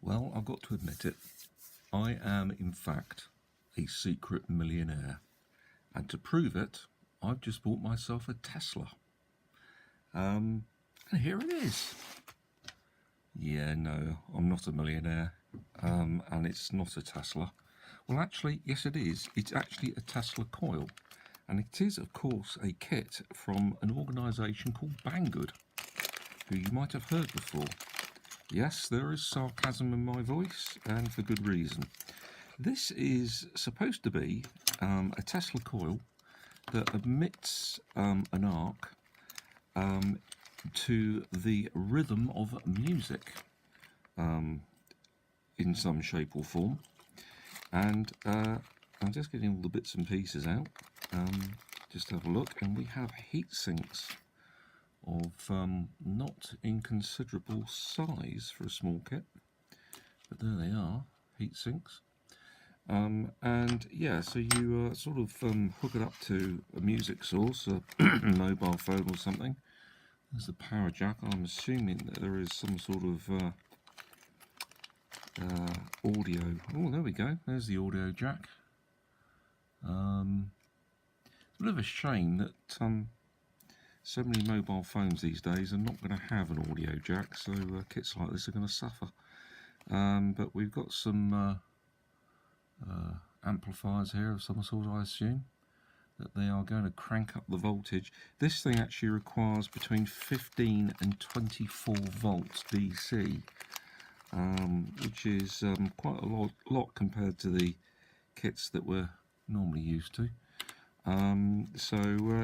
Well, I've got to admit it. I am, in fact, a secret millionaire. And to prove it, I've just bought myself a Tesla. And here it is. Yeah, no, I'm not a millionaire. And it's not a Tesla. Well, actually, yes, it is. It's actually a Tesla Coil. And it is, of course, a kit from an organisation called Banggood, who you might have heard before. Yes, there is sarcasm in my voice, and for good reason. This is supposed to be a Tesla coil that emits an arc to the rhythm of music in some shape or form. And I'm just getting all the bits and pieces out. Just have a look, and we have heat sinks of not inconsiderable size for a small kit, but there they are, heat sinks. And yeah, so you sort of hook it up to a music source, a mobile phone or something. There's the power jack. I'm assuming that there is some sort of audio. Oh, there we go. There's the audio jack. It's a bit of a shame that so many mobile phones these days are not going to have an audio jack, so kits like this are going to suffer. But we've got some amplifiers here of some sort, I assume, that they are going to crank up the voltage. This thing actually requires between 15 and 24 volts DC, which is quite a lot compared to the kits that we're normally used to.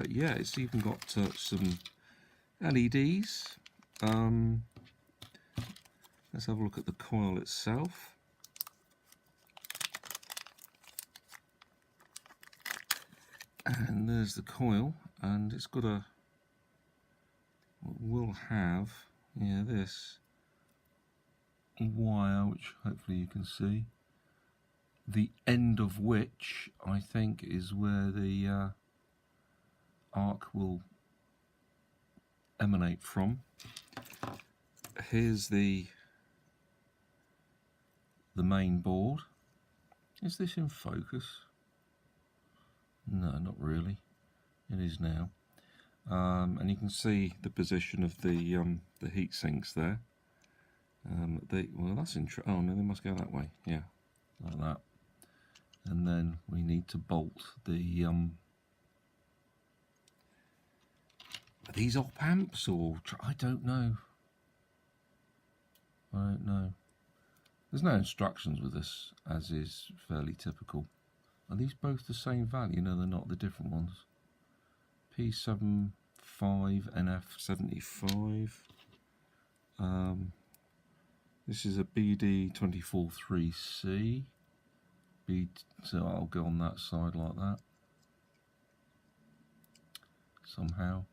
Yeah, it's even got some LEDs. Let's have a look at the coil itself. And there's the coil, and it's got a, will have, yeah, this wire, which hopefully you can see, the end of which I think is where the arc will emanate from. Here's the main board. Is this in focus? No, not really. It is now. And you can see the position of the heat sinks there. Well, that's interesting. Oh no, they must go that way. Yeah, like that. And then we need to bolt the are these op amps, or I don't know. I don't know. There's no instructions with this, as is fairly typical. Are these both the same value? No, they're not. They're different ones. P75 NF75. This is a BD243C. So I'll go on that side like that somehow,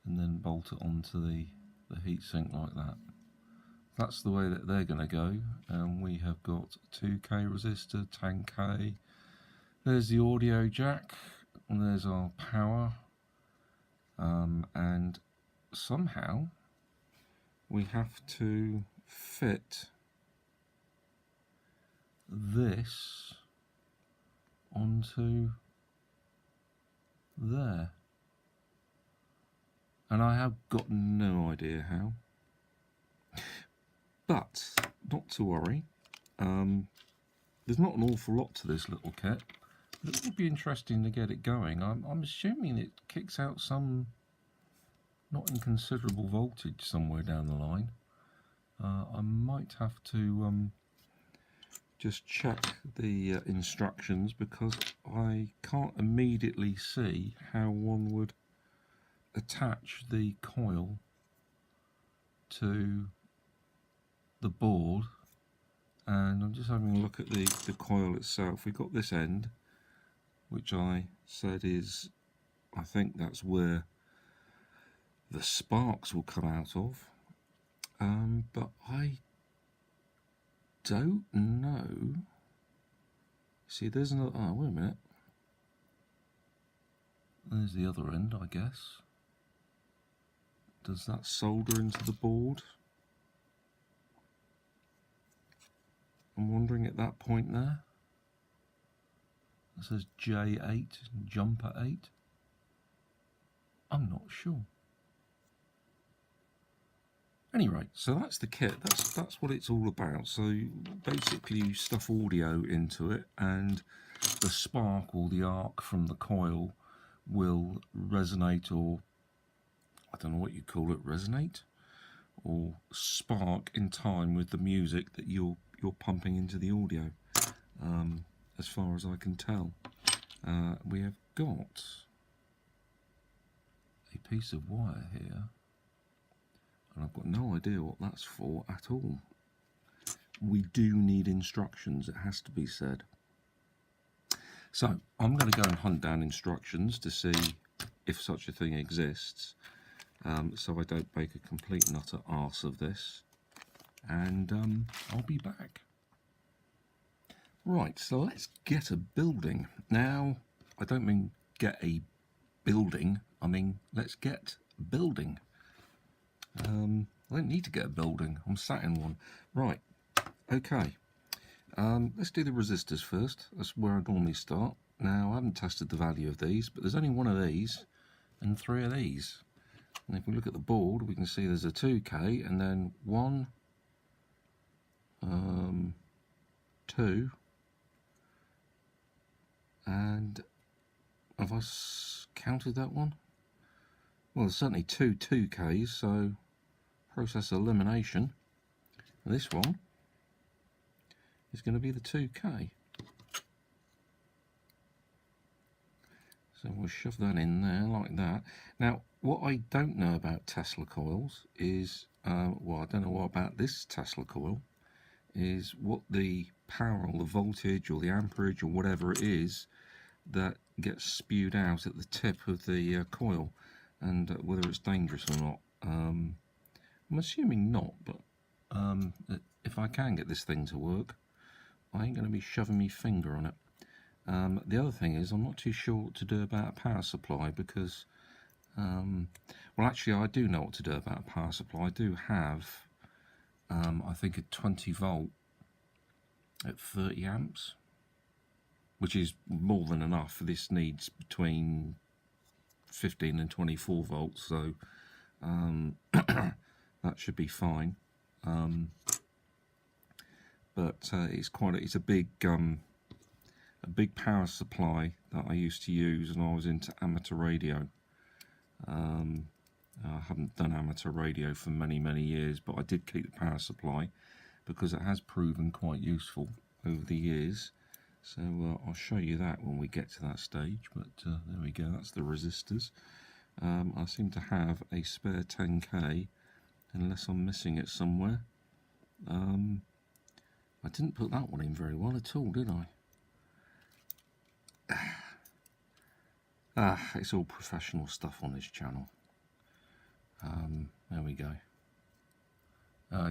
and then bolt it onto the heatsink like that. That's the way that they're going to go. And we have got 2K resistor, 10K. There's the audio jack, and there's our power, and somehow we have to fit this onto there, and I have got no idea how, but not to worry. There's not an awful lot to this little kit. It would be interesting to get it going. I'm assuming it kicks out some not inconsiderable voltage somewhere down the line. I might have to just check the instructions, because I can't immediately see how one would attach the coil to the board. And I'm just having a look at the coil itself. We've got this end, which I said is, I think that's where the sparks will come out of, but I don't know. See, there's another, oh wait a minute, there's the other end, I guess. Does that solder into the board? I'm wondering at that point there. It says J8, jumper 8. I'm not sure. Anyway, so that's the kit. That's what it's all about. So basically you stuff audio into it, and the spark or the arc from the coil will resonate, or I don't know what you call it, resonate or spark in time with the music that you're pumping into the audio. As far as I can tell, we have got a piece of wire here, and I've got no idea what that's for at all. We do need instructions, it has to be said. So I'm going to go and hunt down instructions to see if such a thing exists, so I don't make a complete and utter arse of this, and I'll be back. Right, so let's get a building. Now, I don't mean get a building, I mean let's get building. I don't need to get a building, I'm sat in one. Right, okay. Let's do the resistors first. That's where I normally start. Now, I haven't tested the value of these, but there's only one of these and 3 of these. And if we look at the board, we can see there's a 2K and then 1, 2, and have I counted that one? Well, there's certainly 2 2Ks, so process elimination. And this one is going to be the 2K. So we'll shove that in there like that. Now, what I don't know about Tesla coils is, well, I don't know what about this Tesla coil, is what the power or the voltage or the amperage or whatever it is that gets spewed out at the tip of the coil, and whether it's dangerous or not. I'm assuming not, but if I can get this thing to work, I ain't going to be shoving my finger on it. The other thing is, I'm not too sure what to do about a power supply, because, well, actually I do know what to do about a power supply. I do have, I think, a 20 volt at 30 amps, which is more than enough. This needs between 15 and 24 volts, so that should be fine. But it's a big power supply that I used to use when I was into amateur radio. I haven't done amateur radio for many years, but I did keep the power supply because it has proven quite useful over the years. So I'll show you that when we get to that stage, but there we go, that's the resistors. I seem to have a spare 10k, unless I'm missing it somewhere. I didn't put that one in very well at all, did I? It's all professional stuff on this channel. There we go.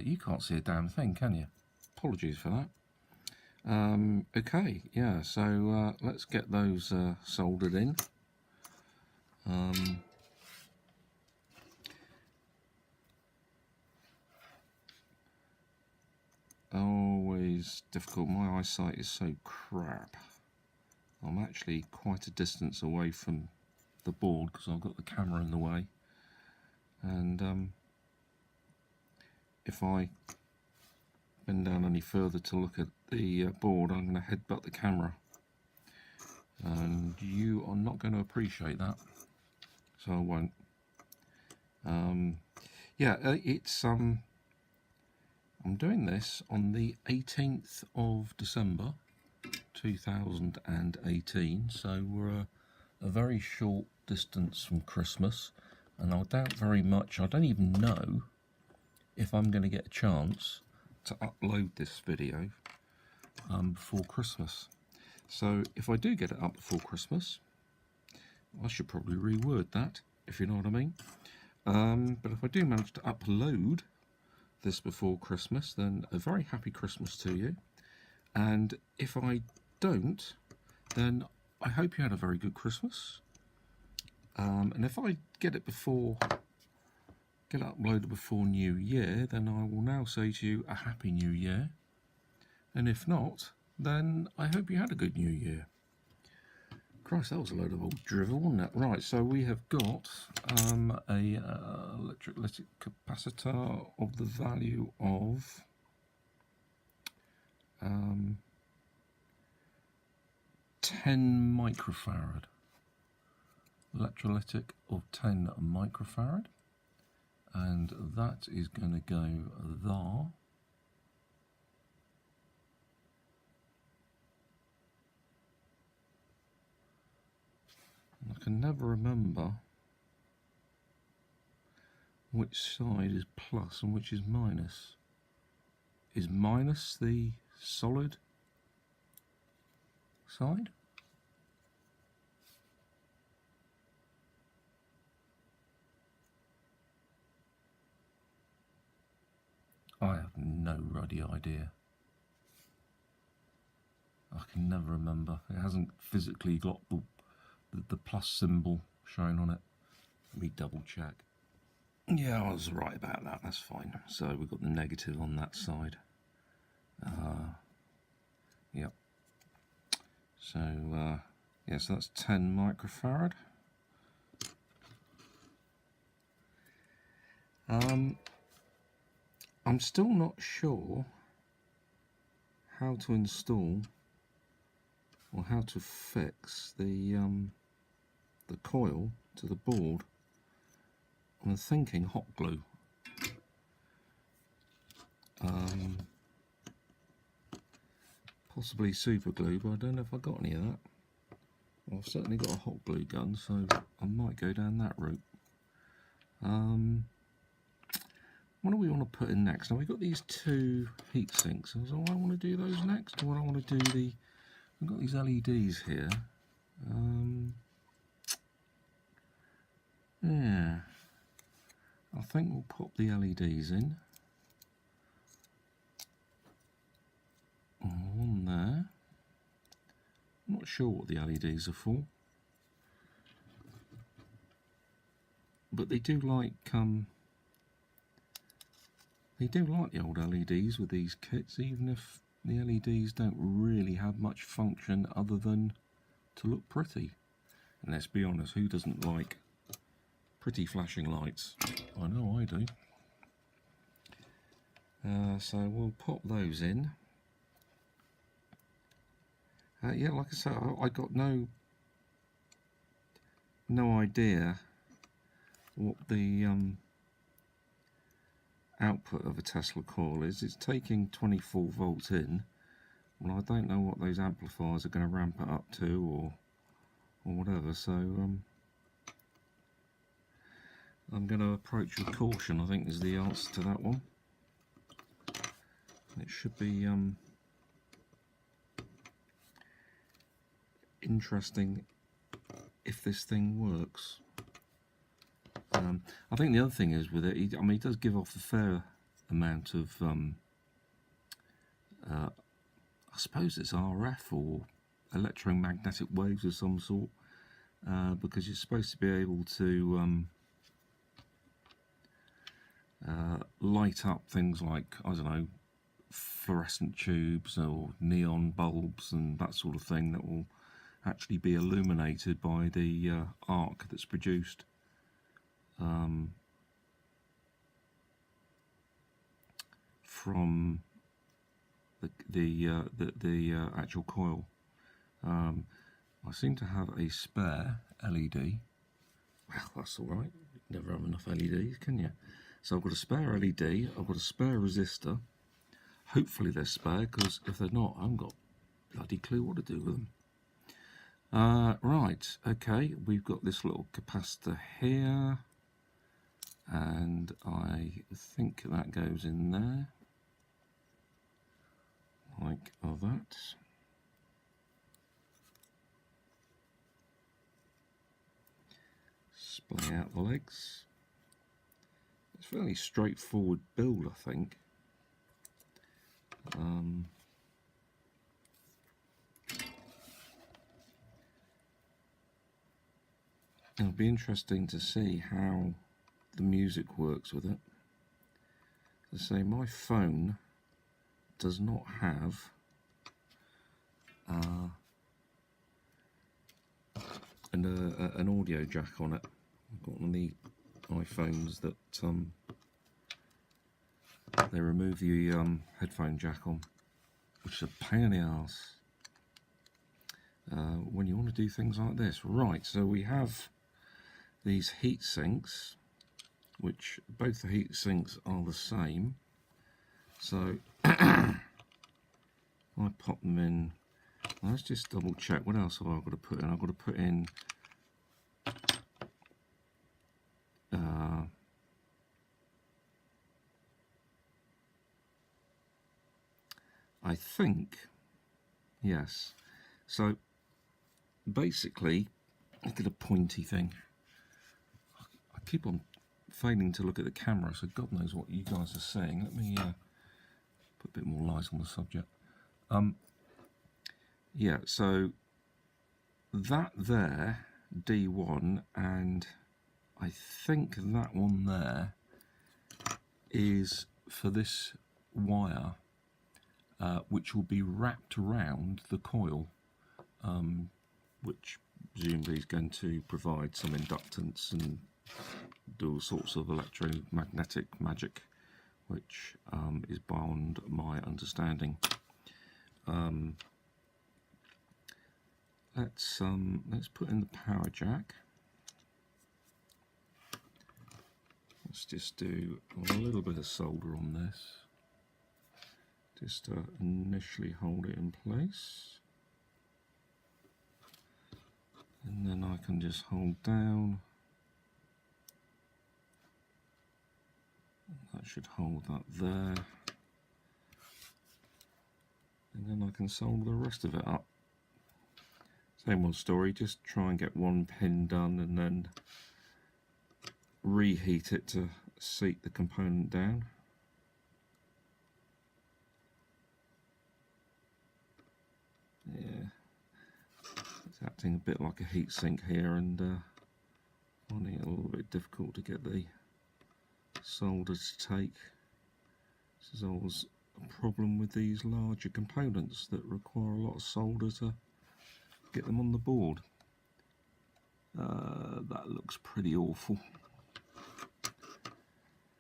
You can't see a damn thing, can you? Apologies for that. Okay, yeah, so let's get those soldered in. Always difficult. My eyesight is so crap. I'm actually quite a distance away from the board because I've got the camera in the way, and if I bend down any further to look at the board, I'm going to headbutt the camera, and you are not going to appreciate that, so I won't. Yeah, it's I'm doing this on the 18th of December 2018, so we're a very short distance from Christmas, and I doubt very much, I don't even know if I'm going to get a chance to upload this video before Christmas. So if I do get it up before Christmas, I should probably reword that, if you know what I mean. But if I do manage to upload this before Christmas, then a very happy Christmas to you. And if I don't, then I hope you had a very good Christmas. And if I get it uploaded before New Year, then I will now say to you a Happy New Year. And if not, then I hope you had a good New Year. Christ, that was a load of old drivel, wasn't it? Right, so we have got a electrolytic capacitor of the value of 10 microfarad. Electrolytic of 10 microfarad. And that is going to go there. I can never remember which side is plus and which is minus. Is minus the solid side? I have no ruddy idea. I can never remember. It hasn't physically got the plus symbol shown on it. Let me double check. Yeah, I was right about that. That's fine. So we've got the negative on that side. Yep. So yeah, so that's 10 microfarad. I'm still not sure how to install or how to fix the coil to the board. I'm thinking hot glue. Possibly super glue, but I don't know if I got any of that. Well, I've certainly got a hot glue gun, so I might go down that route. What do we want to put in next? Now we've got these two heat sinks. So do I want to do those next, or do I want to do we've got these LEDs here. Yeah, I think we'll pop the LEDs in. One there. I'm not sure what the LEDs are for, but they do like the old LEDs with these kits, even if the LEDs don't really have much function other than to look pretty. And let's be honest, who doesn't like pretty flashing lights? I know I do. So we'll pop those in. Yeah, like I said, I got no idea what the output of a Tesla coil is. It's taking 24 volts in. Well, I don't know what those amplifiers are going to ramp it up to, or whatever. So I'm going to approach with caution, I think, is the answer to that one. It should be interesting if this thing works. I think the other thing is with it, I mean, it does give off a fair amount of, I suppose it's RF or electromagnetic waves of some sort, because you're supposed to be able to light up things like, I don't know, fluorescent tubes or neon bulbs and that sort of thing that will actually be illuminated by the arc that's produced. From the actual coil. I seem to have a spare LED. Well, that's all right. You can never have enough LEDs, can you? So I've got a spare LED. I've got a spare resistor. Hopefully they're spare, because if they're not, I haven't got a bloody clue what to do with them. Right, okay, we've got this little capacitor here, and I think that goes in there, like that. Splay out the legs. It's a fairly straightforward build, I think. It'll be interesting to see how the music works with it. As I say, my phone does not have and an audio jack on it. I've got one of the iPhones that they remove the headphone jack on, which is a pain in the arse when you want to do things like this. Right, so we have these heat sinks, which both the heat sinks are the same. So I pop them in. Let's just double check. What else have I got to put in? I've got to put in I think, yes. So basically, look at a pointy thing. I keep on failing to look at the camera, so God knows what you guys are saying. Let me put a bit more light on the subject. Yeah, so that there, D1, and I think that one there is for this wire, which will be wrapped around the coil, which presumably is going to provide some inductance and do all sorts of electromagnetic magic, which is beyond my understanding. Let's put in the power jack. Let's just do a little bit of solder on this, just to initially hold it in place, and then I can just hold down. That should hold that there, and then I can solder the rest of it up. Same old story, just try and get one pin done and then reheat it to seat the component down. Yeah, it's acting a bit like a heatsink here, and finding it a little bit difficult to get the solder to take. This is always a problem with these larger components that require a lot of solder to get them on the board. That looks pretty awful.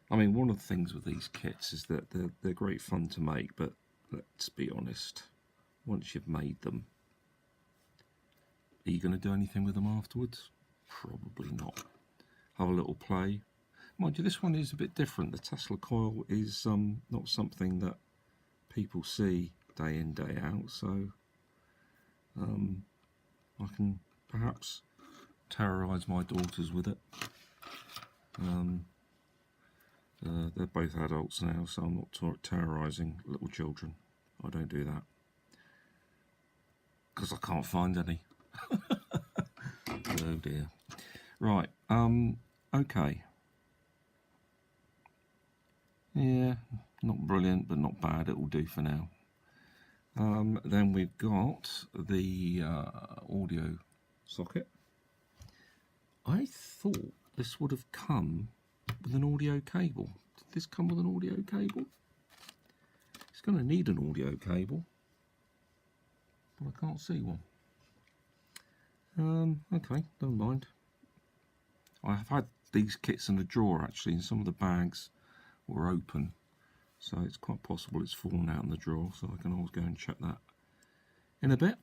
I mean, one of the things with these kits is that they're great fun to make, but let's be honest, once you've made them, are you going to do anything with them afterwards? Probably not. Have a little play. Mind you, this one is a bit different. The Tesla coil is not something that people see day in, day out, so I can perhaps terrorise my daughters with it. They're both adults now, so I'm not terrorising little children. I don't do that, because I can't find any. Oh dear. Right, okay. Yeah, not brilliant, but not bad. It will do for now. Then we've got the audio socket. I thought this would have come with an audio cable. Did this come with an audio cable? It's going to need an audio cable, but I can't see one. Okay, never mind. I have had these kits in a drawer actually, and some of the bags were open, so it's quite possible it's fallen out in the drawer, so I can always go and check that in a bit.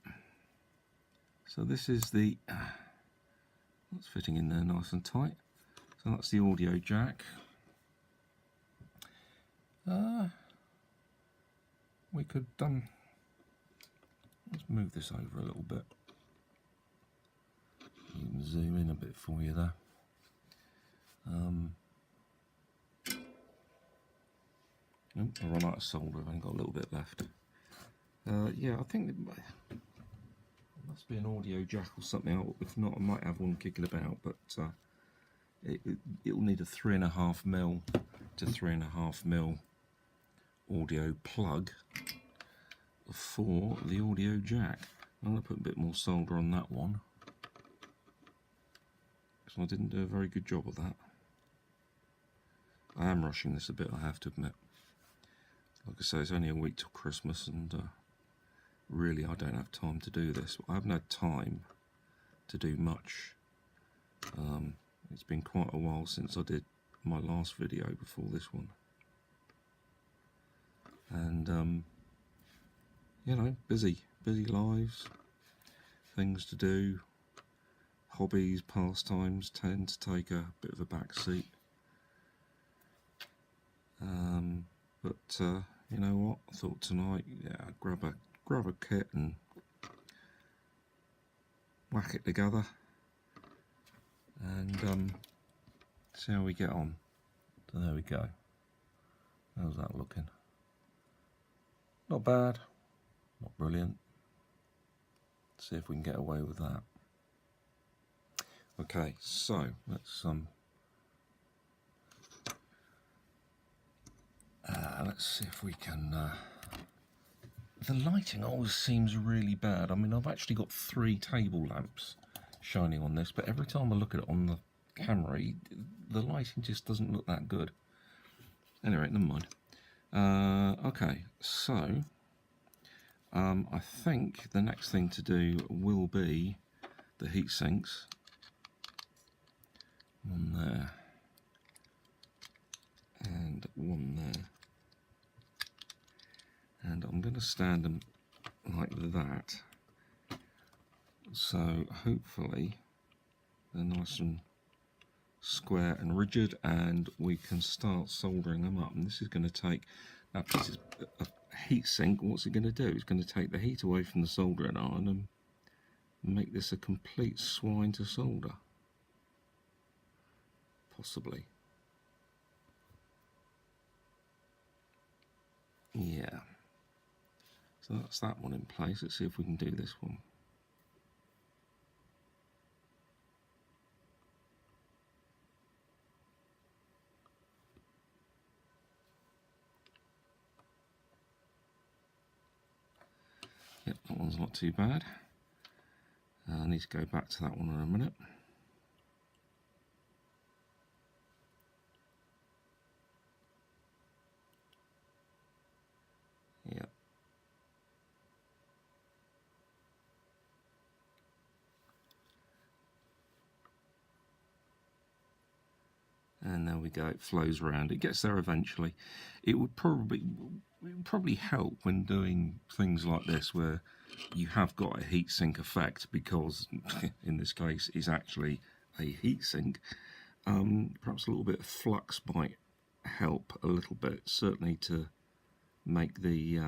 So this is the, that's fitting in there nice and tight. So that's the audio jack. We could let's move this over a little bit. You can zoom in a bit for you there. Nope, I run out of solder. I've only got a little bit left. Yeah, I think it must be an audio jack or something. If not, I might have one kicking about, but it'll need a 3.5mm to 3.5mm audio plug for the audio jack. I'm going to put a bit more solder on that one, because I didn't do a very good job of that. I am rushing this a bit, I have to admit. Like I say, it's only a week till Christmas, and really I don't have time to do this. I haven't had time to do much. It's been quite a while since I did my last video before this one. And you know, busy lives, things to do, hobbies, pastimes tend to take a bit of a back seat. But you know what? I thought tonight, yeah, I'd grab a kit and whack it together and see how we get on. So there we go. How's that looking? Not bad, not brilliant. Let's see if we can get away with that. Okay, so let's see if we can. The lighting always seems really bad. I mean, I've actually got 3 table lamps shining on this, but every time I look at it on the camera, the lighting just doesn't look that good. Anyway, never mind. Okay, so I think the next thing to do will be the heat sinks. One there and one there, and I'm going to stand them like that, so hopefully they're nice and square and rigid, and we can start soldering them up. And this is going to take, now this is a heat sink. What's it going to do? It's going to take the heat away from the soldering iron and make this a complete swine to solder. Possibly. Yeah. So that's that one in place. Let's see if we can do this one. Yep, that one's not too bad. I need to go back to that one in a minute. Yep. And there we go, it flows around. It gets there eventually. It would probably help when doing things like this where you have got a heatsink effect, because in this case it's actually a heatsink. Perhaps a little bit of flux might help a little bit, certainly to make the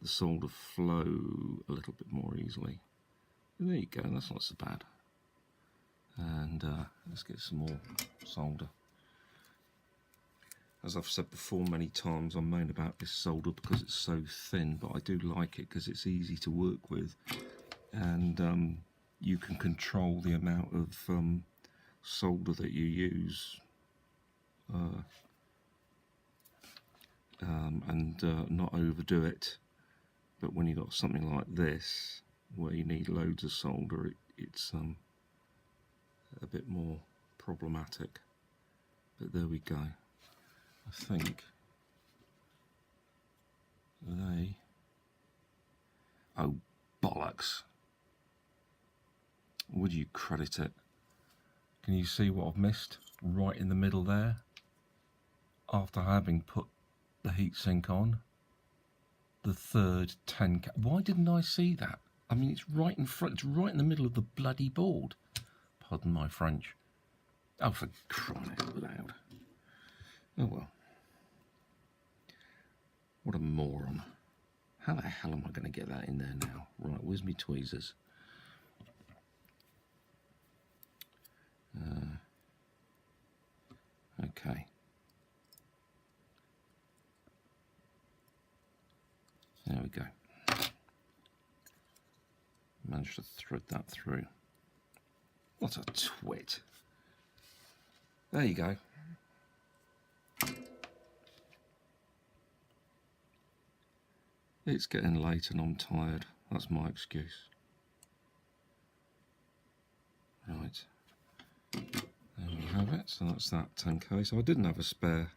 solder flow a little bit more easily. And there you go, that's not so bad. And let's get some more solder. As I've said before many times, I moan about this solder because it's so thin, but I do like it because it's easy to work with, and you can control the amount of solder that you use, and not overdo it. But when you've got something like this where you need loads of solder, it's a bit more problematic. But there we go. I think they... Oh, bollocks. Would you credit it? Can you see what I've missed right in the middle there? After having put the heatsink on, the third 10K. Why didn't I see that? I mean, it's right in front, it's right in the middle of the bloody board. Pardon my French. Oh, for crying out loud. Oh well. What a moron. How the hell am I going to get that in there now? Right, where's me tweezers? Okay. There we go. Managed to thread that through. What a twit. There you go. It's getting late and I'm tired. That's my excuse. Right. There we have it. So that's that 10K. So I didn't have a spare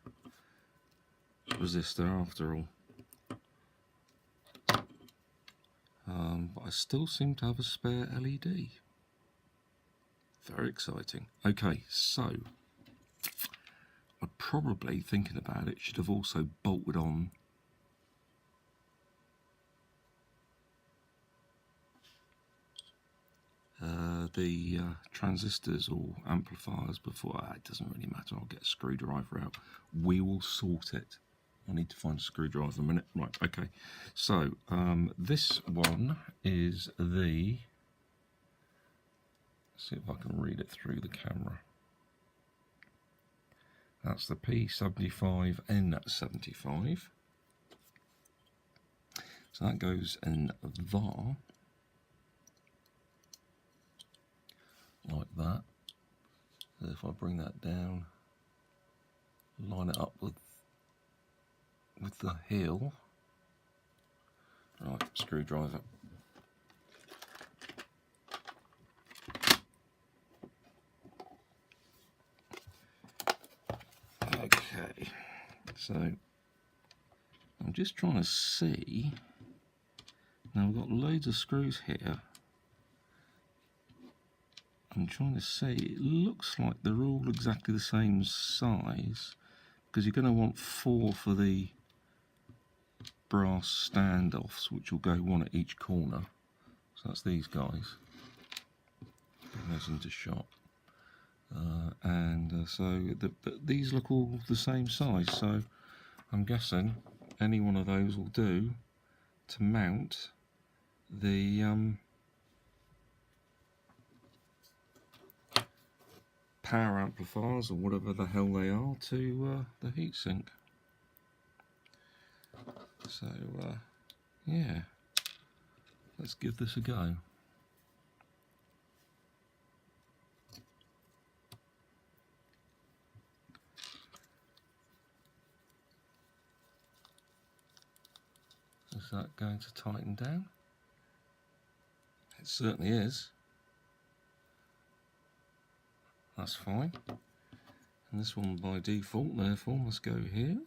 resistor after all. But I still seem to have a spare LED. Very exciting. Okay, so I probably, thinking about it, should have also bolted on the transistors or amplifiers before. It doesn't really matter, I'll get a screwdriver out. We will sort it. I need to find a screwdriver in a minute. Right, okay. So this one is the, let's see if I can read it through the camera. That's the P75N75. So that goes in there, like that. So if I bring that down, line it up with the heel. Right, screwdriver. Okay, so I'm just trying to see. Now we've got loads of screws here. I'm trying to see, it looks like they're all exactly the same size, because you're going to want 4 for the brass standoffs, which will go 1 at each corner. So that's these guys. Bring those into shot. But these look all the same size, so I'm guessing any one of those will do to mount the power amplifiers or whatever the hell they are to the heatsink. So yeah, let's give this a go. Is that going to tighten down? It certainly is. That's fine. And this one by default, therefore, must go here.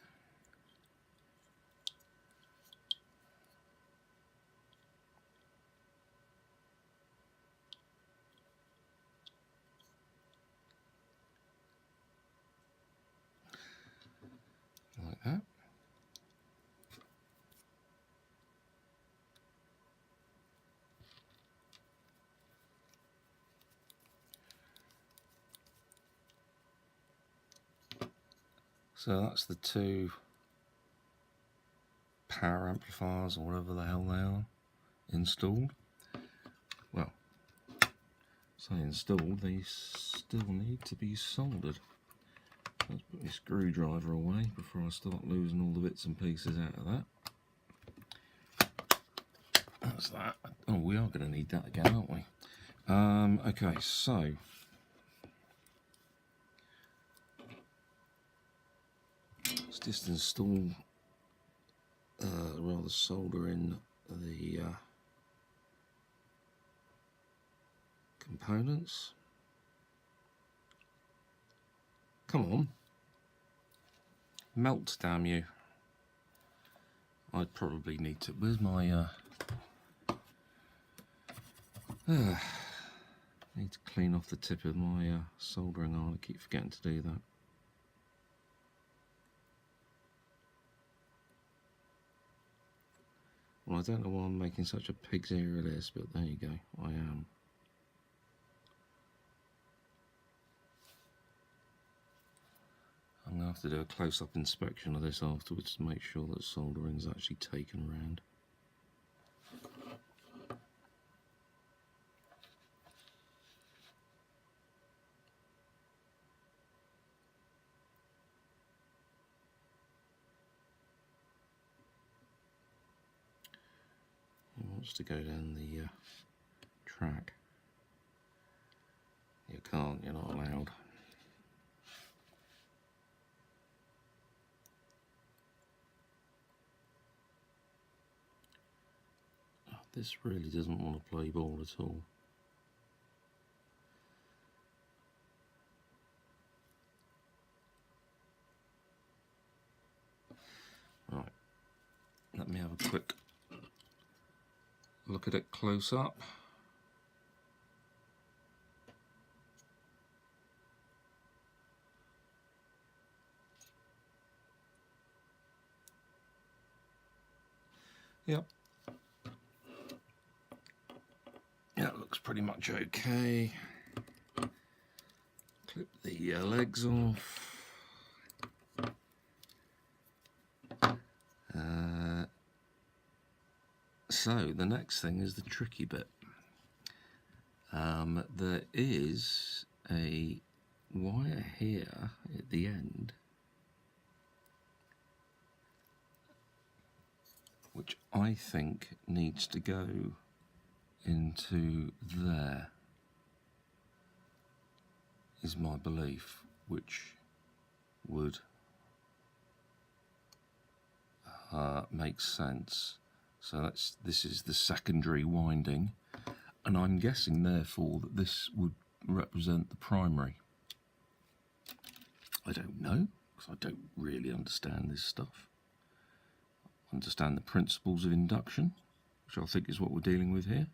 Like that. So that's the 2 power amplifiers, or whatever the hell they are, installed. Well, say installed, they still need to be soldered. Let's put my screwdriver away before I start losing all the bits and pieces out of that. That's that. Oh, we are going to need that again, aren't we? Okay, so let's just install, rather solder in the components. Come on. Melt, damn you. I'd probably need to, where's my, need to clean off the tip of my soldering iron. I keep forgetting to do that. Well, I don't know why I'm making such a pig's ear of this, but there you go, I am. I'm going to have to do a close-up inspection of this afterwards to make sure that soldering's actually taken around. It wants to go down the track. You can't, you're not allowed. This really doesn't want to play ball at all. Right, let me have a quick look at it close up. Yep. Yeah, it looks pretty much okay. Clip the legs off. So the next thing is the tricky bit. There is a wire here at the end, which I think needs to go into there, is my belief, which would make sense. So this is the secondary winding, and I'm guessing therefore that this would represent the primary. I don't know, because I don't really understand this stuff. I understand the principles of induction, which I think is what we're dealing with here.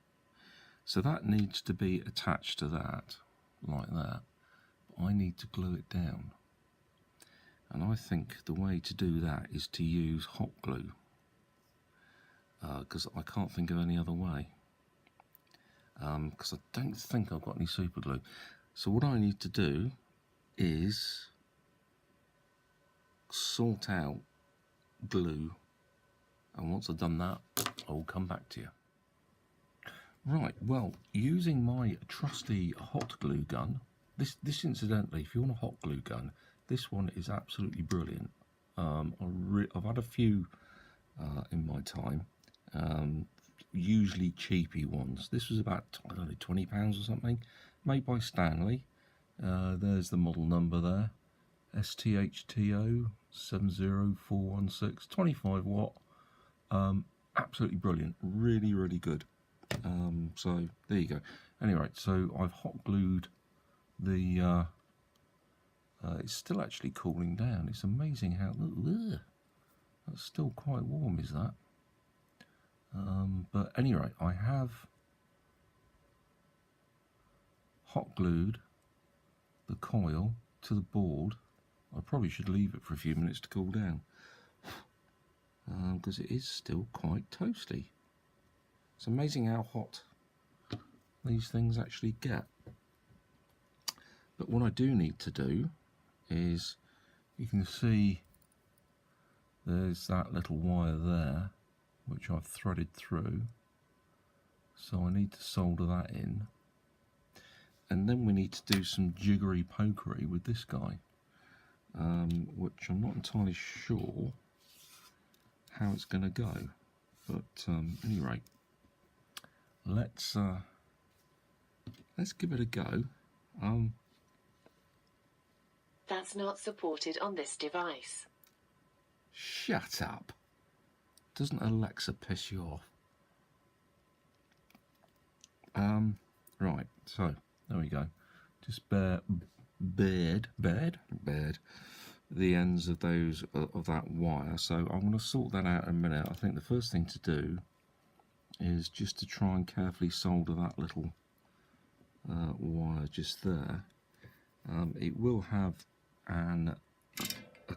So that needs to be attached to that, like that. But I need to glue it down. And I think the way to do that is to use hot glue, because I can't think of any other way. Because I don't think I've got any super glue. So what I need to do is sort out glue, and once I've done that, I'll come back to you. Right, well, using my trusty hot glue gun, this incidentally, if you want a hot glue gun, this one is absolutely brilliant. I've had a few in my time, usually cheapy ones. This was about, I don't know, £20 or something, made by Stanley. There's the model number there, STHTO 70416, 25 watt, absolutely brilliant, really good. So there you go. Anyway, so I've hot glued the it's still actually cooling down. It's amazing how that's still quite warm, is that? But anyway, I have hot glued the coil to the board. I probably should leave it for a few minutes to cool down, because it is still quite toasty. It's amazing how hot these things actually get. But what I do need to do is, you can see there's that little wire there which I've threaded through, so I need to solder that in, and then we need to do some jiggery pokery with this guy, which I'm not entirely sure how it's going to go, but anyway, let's give it a go. That's not supported on this device. Shut up. Doesn't Alexa piss you off? Right, so there we go. Just bared the ends of those of that wire. So I'm going to sort that out in a minute. I think the first thing to do is just to try and carefully solder that little wire just there. It will have a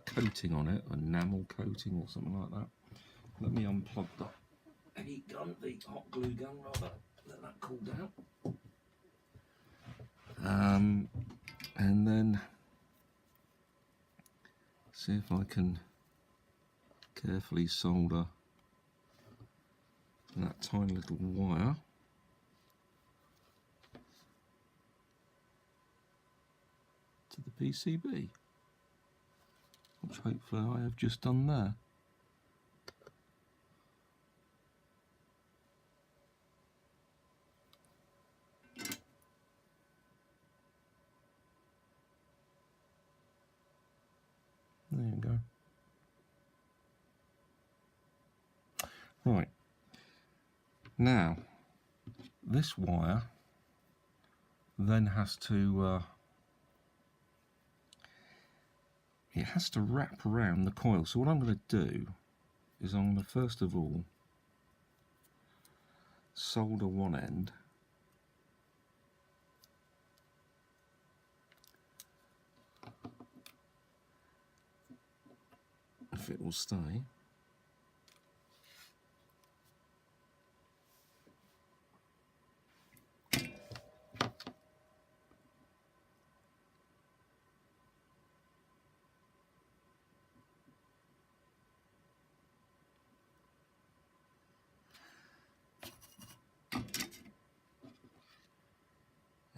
coating on it, an enamel coating or something like that. Let me unplug the heat gun, the hot glue gun rather, let that cool down. And then see if I can carefully solder that tiny little wire to the PCB, which hopefully I have just done there. There you go. Right, now this wire then has to it has to wrap around the coil. So what I'm going to do is I'm going to first of all solder one end. If it will stay.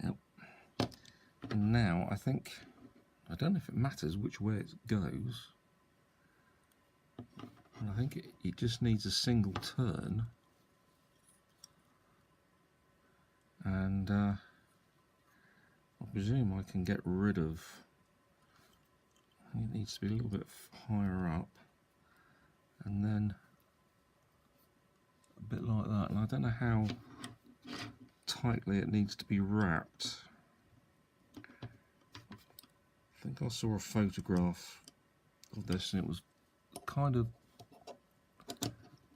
Yep. And now I think, I don't know if it matters which way it goes. I think it just needs a single turn, and I presume I can get rid of, I think it needs to be a little bit higher up, and then a bit like that. And I don't know how tightly it needs to be wrapped. I think I saw a photograph of this and it was kind of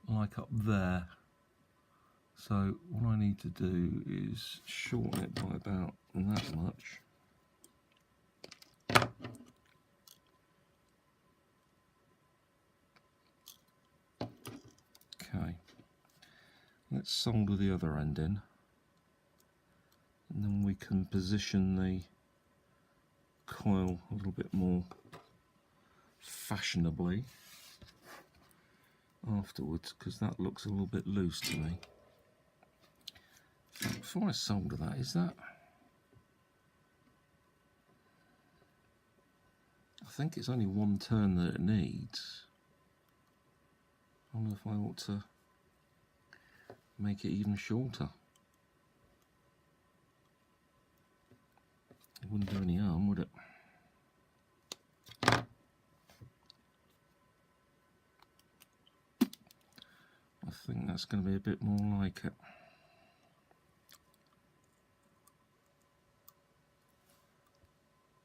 like up there. So what I need to do is shorten it by about that much. Okay, let's solder the other end in, and then we can position the coil a little bit more fashionably afterwards, because that looks a little bit loose to me. Before I solder that, is that, I think it's only one turn that it needs. I wonder if I ought to make it even shorter. It wouldn't do any harm, would it? I think that's going to be a bit more like it.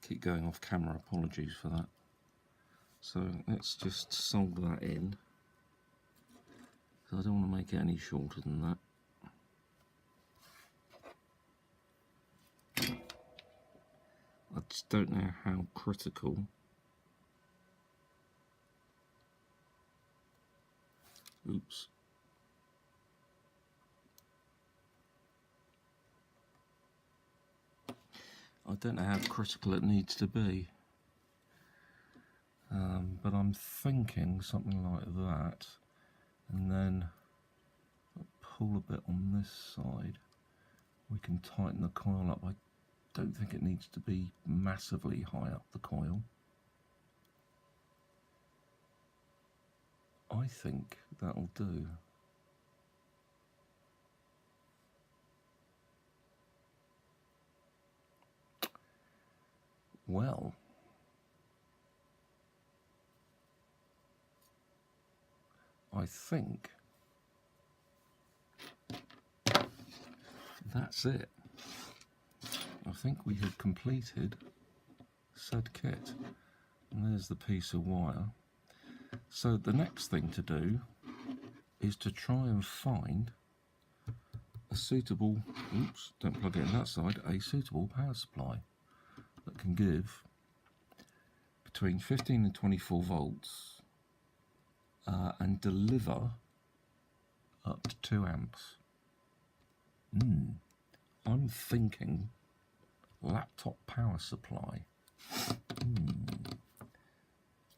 Keep going off camera, apologies for that. So let's just solder that in. So I don't want to make it any shorter than that. I just don't know how critical oops. I don't know how critical it needs to be, but I'm thinking something like that, and then pull a bit on this side. We can tighten the coil up. I don't think it needs to be massively high up the coil. I think that'll do. Well, I think that's it. I think we have completed said kit. And there's the piece of wire. So the next thing to do is to try and find a suitable, oops, don't plug it in that side, a suitable power supply that can give between 15 and 24 volts and deliver up to 2 amps. I'm thinking laptop power supply.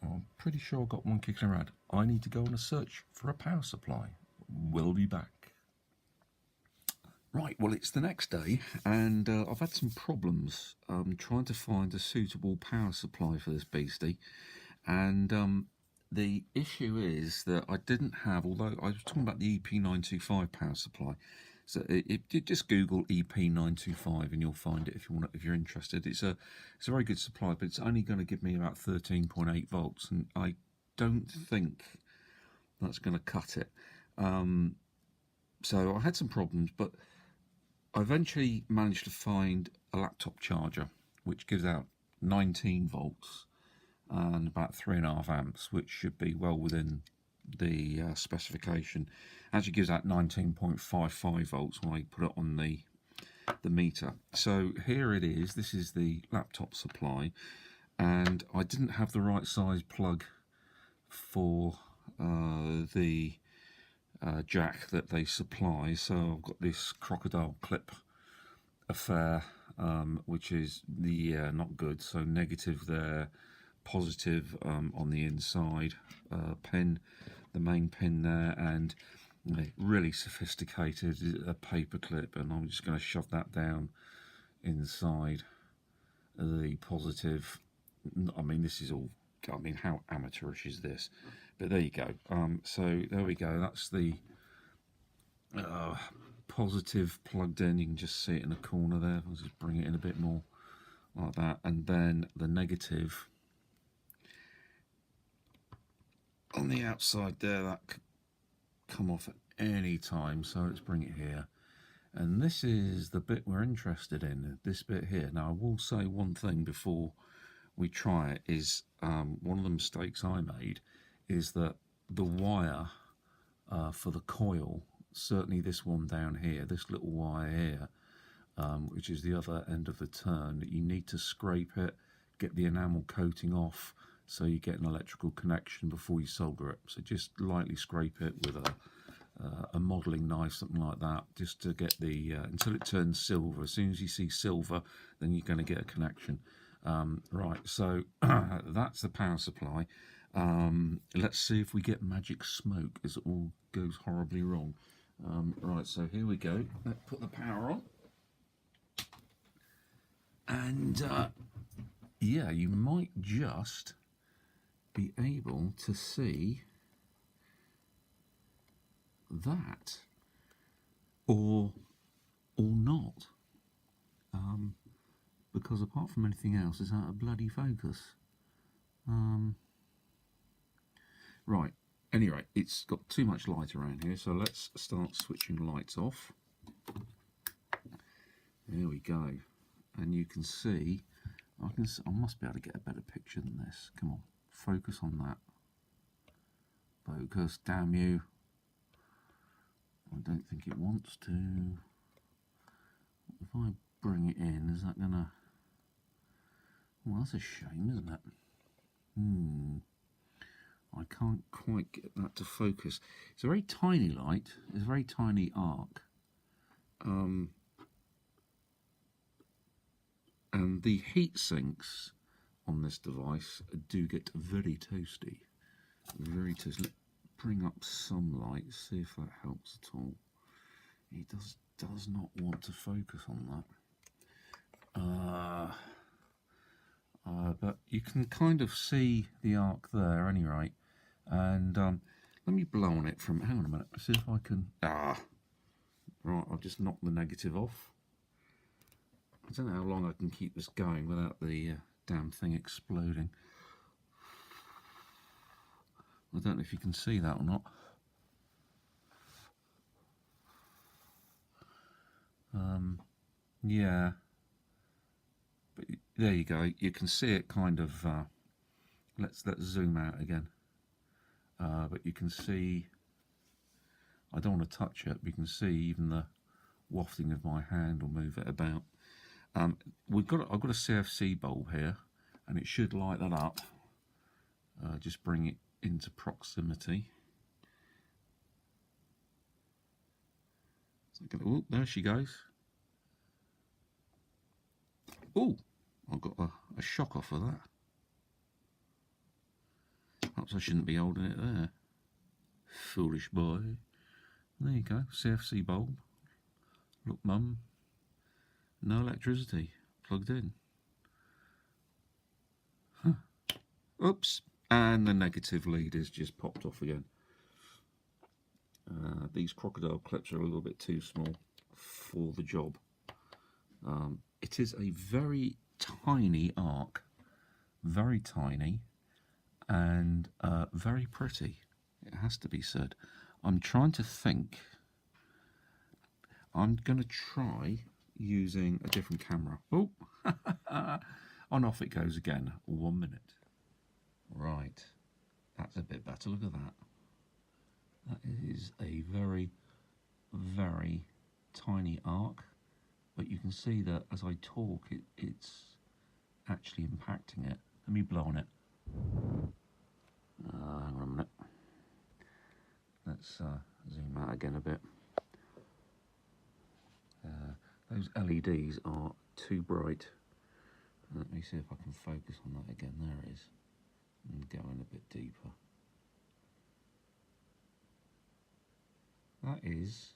I'm pretty sure I've got one kicking around. I need to go on a search for a power supply. We'll be back. Right, well, it's the next day, and I've had some problems trying to find a suitable power supply for this beastie. And the issue is that I didn't have, although I was talking about the EP925 power supply. So just Google EP925 and you'll find it if you want, if you're interested. It's a very good supply, but it's only going to give me about 13.8 volts, and I don't think that's going to cut it. So I had some problems, but I eventually managed to find a laptop charger which gives out 19 volts and about 3.5 amps, which should be well within the specification. Actually gives out 19.55 volts when I put it on the meter. So here it is. This is the laptop supply, and I didn't have the right size plug for the jack that they supply, so I've got this crocodile clip affair, which is not good. So negative there, positive on the inside pin, the main pin there, and really sophisticated a paper clip, and I'm just going to shove that down inside the positive. I mean, this is all, I mean, how amateurish is this? But there you go. So there we go. That's the positive plugged in. You can just see it in the corner there. I'll just bring it in a bit more like that. And then the negative on the outside there, that could come off at any time. So let's bring it here. And this is the bit we're interested in, this bit here. Now, I will say one thing before we try it is one of the mistakes I made is that the wire for the coil, certainly this one down here, this little wire here, which is the other end of the turn, you need to scrape it, get the enamel coating off so you get an electrical connection before you solder it. So just lightly scrape it with a modelling knife, something like that, just to get the until it turns silver. As soon as you see silver, then you're going to get a connection. Right, so that's the power supply. Let's see if we get magic smoke as it all goes horribly wrong. Right, so here we go. Let's put the power on. And yeah, you might just be able to see that, or not, because apart from anything else, it's out of bloody focus. Right, anyway, it's got too much light around here, so let's start switching lights off. There we go, and you can see, I must be able to get a better picture than this. Come on, focus on that. Focus, damn you. I don't think it wants to. If I bring it in, is that gonna... Well, that's a shame, isn't it? I can't quite get that to focus. It's a very tiny light. It's a very tiny arc. And the heat sinks on this device do get very toasty. Very toasty. Let's bring up some light, see if that helps at all. It does not want to focus on that. But you can kind of see the arc there, any rate. And let me blow on it from. Hang on a minute. See if I can. Right, I'll just knock the negative off. I don't know how long I can keep this going without the damn thing exploding. I don't know if you can see that or not. Yeah, but there you go. You can see it kind of. Let's zoom out again. But you can see. I don't want to touch it. But you can see even the wafting of my hand will move it about. I've got a CFC bulb here, and it should light that up. Just bring it into proximity. Oh, there she goes. Oh, I've got a shock off of that. Perhaps I shouldn't be holding it there. Foolish boy. There you go, CFC bulb. Look, mum, no electricity plugged in. Huh. Oops, and the negative lead is just popped off again. These crocodile clips are a little bit too small for the job. It is a very tiny arc, very tiny, and very pretty, it has to be said. I'm trying to think. I'm going to try using a different camera. Oh, on off it goes again. 1 minute. Right, that's a bit better. Look at that. That is a very, very tiny arc, but you can see that as I talk, it's actually impacting it. Let me blow on it. Hang on a minute. Let's zoom out again a bit. Those LEDs are too bright. Let me see if I can focus on that again. There it is. And go in a bit deeper. That is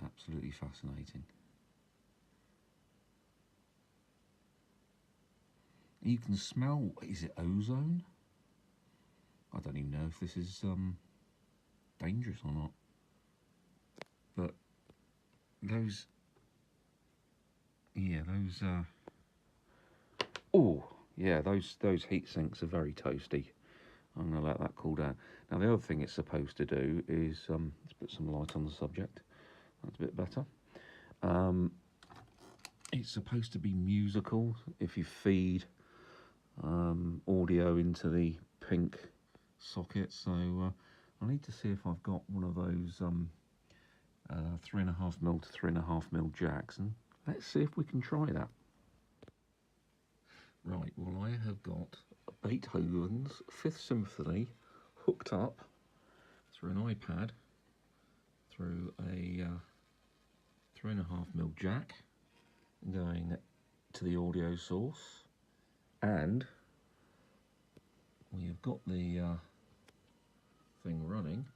absolutely fascinating. You can smell, is it ozone? I don't even know if this is dangerous or not. But those, yeah, those, oh, yeah, those heat sinks are very toasty. I'm going to let that cool down. Now, the other thing it's supposed to do is, let's put some light on the subject. That's a bit better. It's supposed to be musical if you feed audio into the pink socket. So I need to see if I've got one of those 3.5mm to 3.5mm jacks, and let's see if we can try that. Right, well, I have got Beethoven's Fifth Symphony hooked up through an iPad, through a 3.5mm jack, going to the audio source, and we've got the thing running,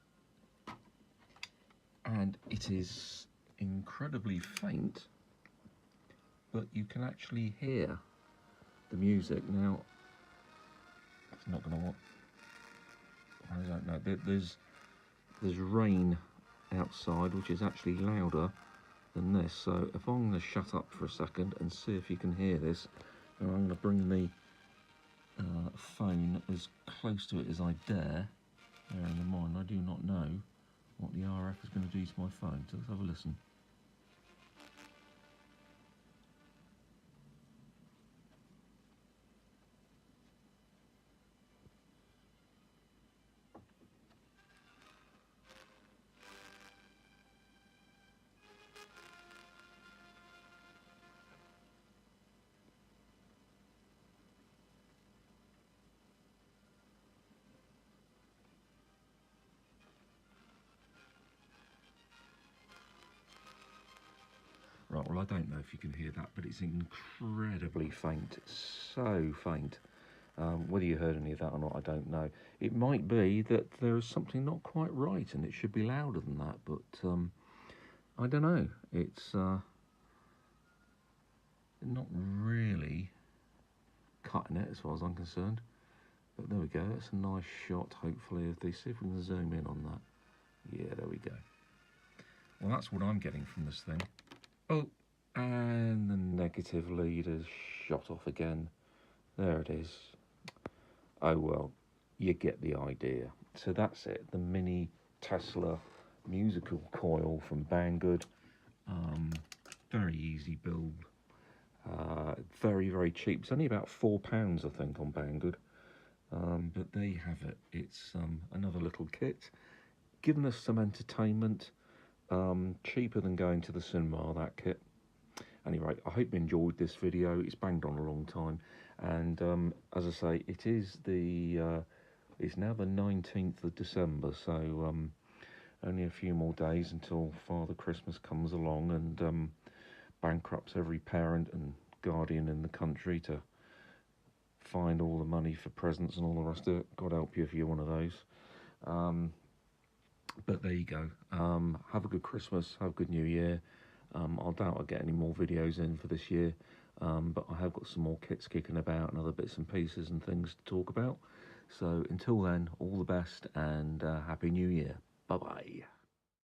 and it is incredibly faint, but you can actually hear the music. Now, it's not going to work. I don't know. There's rain outside, which is actually louder than this. So if I'm going to shut up for a second and see if you can hear this, and I'm going to bring the phone as close to it as I dare. Bearing in mind, I do not know what the RF is going to do to my phone. So let's have a listen. Right, well, I don't know if you can hear that, but it's incredibly faint. It's so faint. Whether you heard any of that or not, I don't know. It might be that there is something not quite right and it should be louder than that, but I don't know. It's not really cutting it as far as I'm concerned. But there we go. That's a nice shot, hopefully, of this. See if we can zoom in on that. Yeah, there we go. Well, that's what I'm getting from this thing. Oh, and the negative lead is shot off again. There it is. Oh well, you get the idea. So that's it, the mini Tesla musical coil from Banggood. Very easy build. Very, very cheap. It's only about £4, I think, on Banggood. But there you have it. It's another little kit. Giving us some entertainment. Cheaper than going to the cinema, that kit. Anyway, I hope you enjoyed this video. It's banged on a long time, and as I say, it is it's now the 19th of December, so only a few more days until Father Christmas comes along and bankrupts every parent and guardian in the country to find all the money for presents and all the rest of it. God help you if you're one of those. But there you go. Have a good Christmas, have a good New Year. I doubt I'll get any more videos in for this year, but I have got some more kits kicking about and other bits and pieces and things to talk about. So until then, all the best and Happy New Year. Bye-bye.